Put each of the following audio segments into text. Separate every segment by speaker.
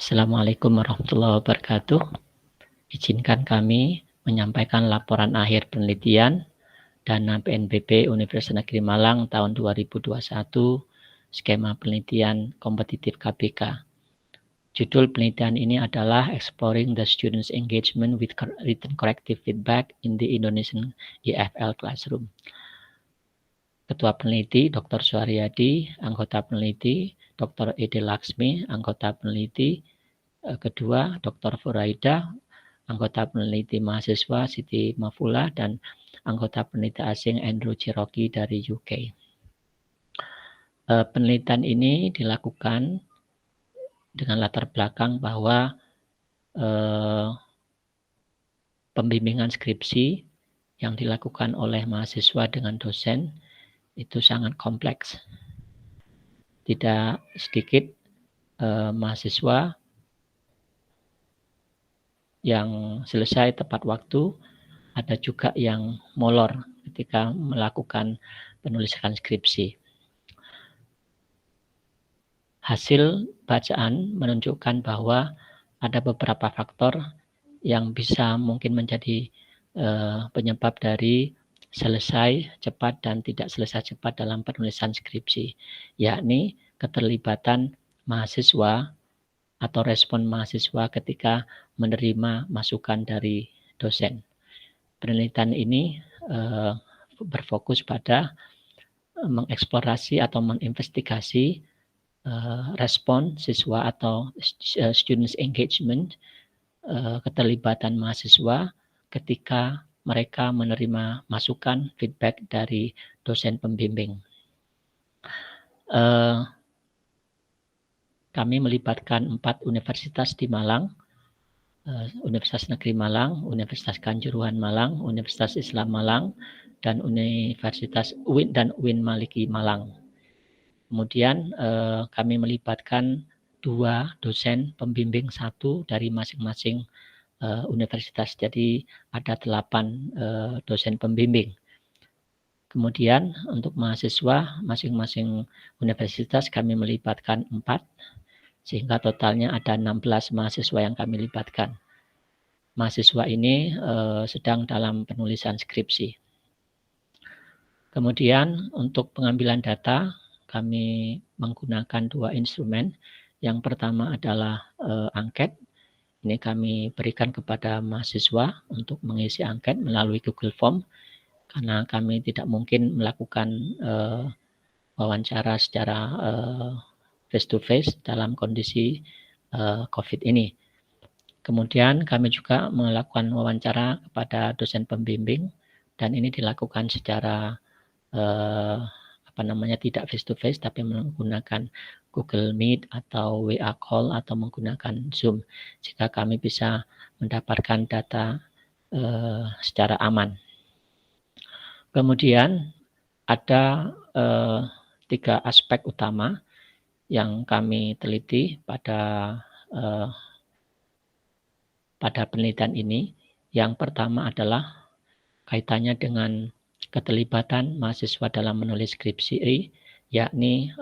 Speaker 1: Assalamualaikum warahmatullahi wabarakatuh. Izinkan kami menyampaikan laporan akhir penelitian dana PNBP Universitas Negeri Malang tahun 2021, skema penelitian kompetitif KBK. Judul penelitian ini adalah Exploring the Students' Engagement with Written Corrective Feedback in the Indonesian EFL Classroom. Ketua peneliti Dr. Suharyadi, anggota peneliti Dr. Ede Laksmi, anggota peneliti. Kedua, Dr. Furaida, anggota peneliti mahasiswa Siti Mafula, dan anggota peneliti asing Andrew Cherokee dari UK. Penelitian ini dilakukan dengan latar belakang bahwa pembimbingan skripsi yang dilakukan oleh mahasiswa dengan dosen itu sangat kompleks. Tidak sedikit mahasiswa yang selesai tepat waktu, ada juga yang molor ketika melakukan penulisan skripsi. Hasil bacaan menunjukkan bahwa ada beberapa faktor yang bisa mungkin menjadi penyebab dari selesai cepat dan tidak selesai cepat dalam penulisan skripsi, yakni keterlibatan mahasiswa atau respon mahasiswa ketika menerima masukan dari dosen. Penelitian ini berfokus pada mengeksplorasi atau menginvestigasi respon siswa atau students engagement, keterlibatan mahasiswa ketika mereka menerima masukan feedback dari dosen pembimbing. Kami melibatkan 4 universitas di Malang, Universitas Negeri Malang, Universitas Kanjuruhan Malang, Universitas Islam Malang, dan Universitas UIN dan UIN Maliki Malang. Kemudian kami melibatkan 2 dosen pembimbing, 1 dari masing-masing universitas. Jadi ada 8 dosen pembimbing. Kemudian untuk mahasiswa masing-masing universitas kami melibatkan 4, sehingga totalnya ada 16 mahasiswa yang kami libatkan. Mahasiswa ini sedang dalam penulisan skripsi. Kemudian untuk pengambilan data kami menggunakan 2 instrumen. Yang pertama adalah angket. Ini kami berikan kepada mahasiswa untuk mengisi angket melalui Google Form, karena kami tidak mungkin melakukan wawancara secara face-to-face dalam kondisi COVID ini. Kemudian kami juga melakukan wawancara kepada dosen pembimbing, dan ini dilakukan secara tidak face-to-face, tapi menggunakan Google Meet atau WA Call atau menggunakan Zoom, jika kami bisa mendapatkan data secara aman. Kemudian ada 3 aspek utama yang kami teliti pada penelitian ini. Yang pertama adalah kaitannya dengan keterlibatan mahasiswa dalam menulis skripsi, yakni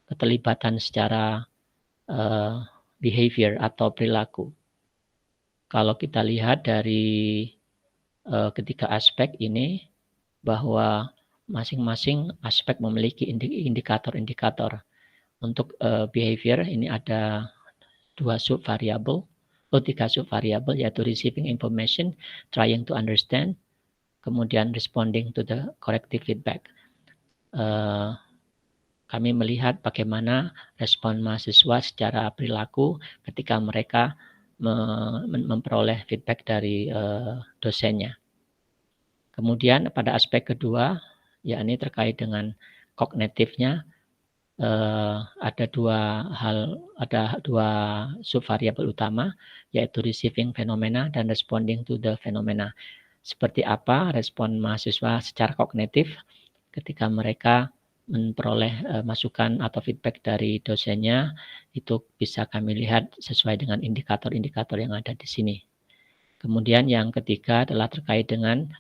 Speaker 1: keterlibatan secara behavior atau perilaku. Kalau kita lihat dari ketiga aspek ini, bahwa masing-masing aspek memiliki indikator-indikator. Untuk behavior ini ada 3 subvariable, yaitu receiving information, trying to understand, kemudian responding to the corrective feedback. Kami melihat bagaimana respon mahasiswa secara perilaku ketika mereka memperoleh feedback dari dosennya. Kemudian pada aspek kedua, yakni terkait dengan kognitifnya, ada 2 subvariabel utama, yaitu receiving phenomena dan responding to the phenomena. Seperti apa respon mahasiswa secara kognitif ketika mereka memperoleh masukan atau feedback dari dosennya, itu bisa kami lihat sesuai dengan indikator-indikator yang ada di sini. Kemudian yang ketiga adalah terkait dengan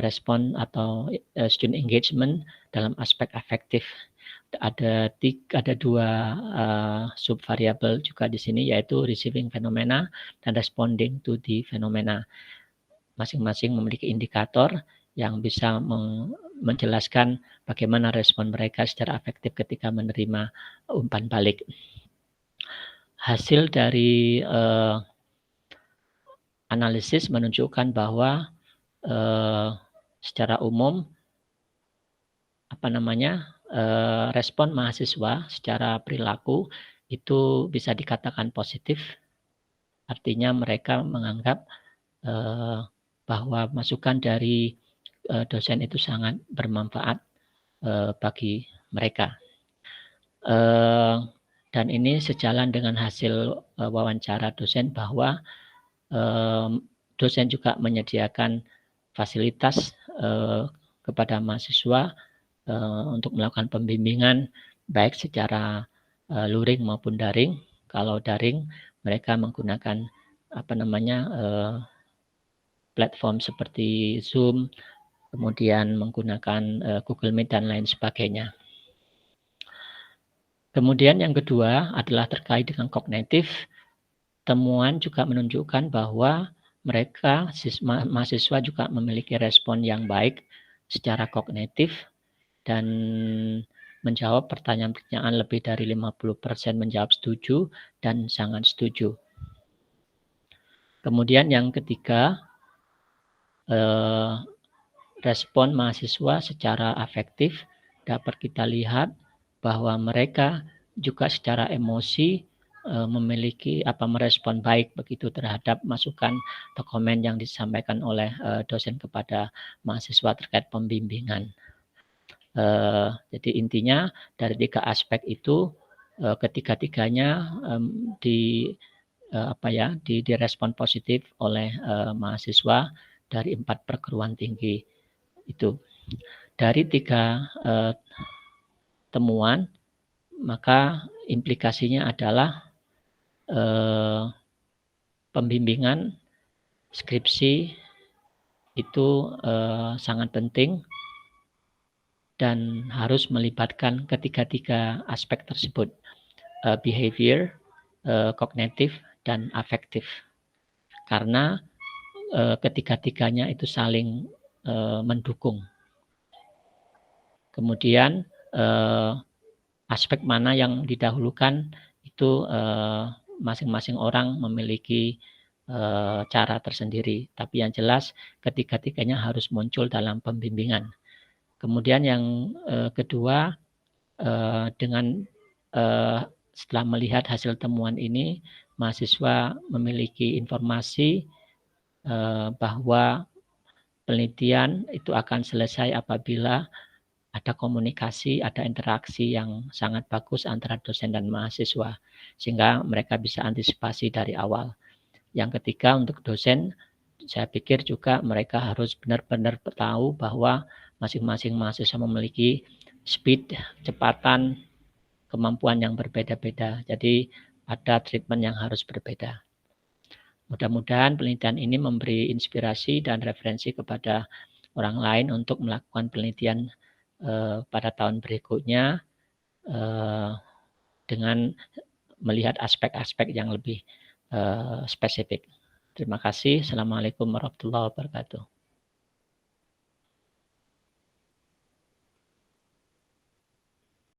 Speaker 1: respon atau student engagement dalam aspek afektif. ada dua subvariabel juga di sini, yaitu receiving phenomena dan responding to the phenomena. Masing-masing memiliki indikator yang bisa menjelaskan bagaimana respon mereka secara efektif ketika menerima umpan balik. Hasil dari analisis menunjukkan bahwa secara umum respon mahasiswa secara perilaku itu bisa dikatakan positif. Artinya mereka menganggap bahwa masukan dari dosen itu sangat bermanfaat bagi mereka. Dan ini sejalan dengan hasil wawancara dosen bahwa dosen juga menyediakan fasilitas kepada mahasiswa untuk melakukan pembimbingan baik secara luring maupun daring. Kalau daring mereka menggunakan platform seperti Zoom, kemudian menggunakan Google Meet dan lain sebagainya. Kemudian yang kedua adalah terkait dengan kognitif. Temuan juga menunjukkan bahwa mahasiswa juga memiliki respon yang baik secara kognitif dan menjawab pertanyaan-pertanyaan lebih dari 50% menjawab setuju dan sangat setuju. Kemudian yang ketiga, respon mahasiswa secara afektif dapat kita lihat bahwa mereka juga secara emosi memiliki merespon baik begitu terhadap masukan atau komen yang disampaikan oleh dosen kepada mahasiswa terkait pembimbingan. Jadi intinya dari tiga aspek itu ketiga-tiganya direspon positif oleh mahasiswa dari 4 perguruan tinggi itu. Dari tiga temuan, maka implikasinya adalah pembimbingan skripsi itu sangat penting dan harus melibatkan ketiga-tiga aspek tersebut, behavior, kognitif, dan afektif. Karena ketiga-tiganya itu saling mendukung. Kemudian aspek mana yang didahulukan itu masing-masing orang memiliki cara tersendiri. Tapi yang jelas ketiga-tiganya harus muncul dalam pembimbingan. Kemudian yang kedua, setelah melihat hasil temuan ini, mahasiswa memiliki informasi bahwa penelitian itu akan selesai apabila ada komunikasi, ada interaksi yang sangat bagus antara dosen dan mahasiswa, sehingga mereka bisa antisipasi dari awal. Yang ketiga, untuk dosen, saya pikir juga mereka harus benar-benar tahu bahwa masing-masing mahasiswa memiliki speed, kecepatan, kemampuan yang berbeda-beda. Jadi ada treatment yang harus berbeda. Mudah-mudahan penelitian ini memberi inspirasi dan referensi kepada orang lain untuk melakukan penelitian pada tahun berikutnya dengan melihat aspek-aspek yang lebih spesifik. Terima kasih. Assalamualaikum warahmatullahi wabarakatuh.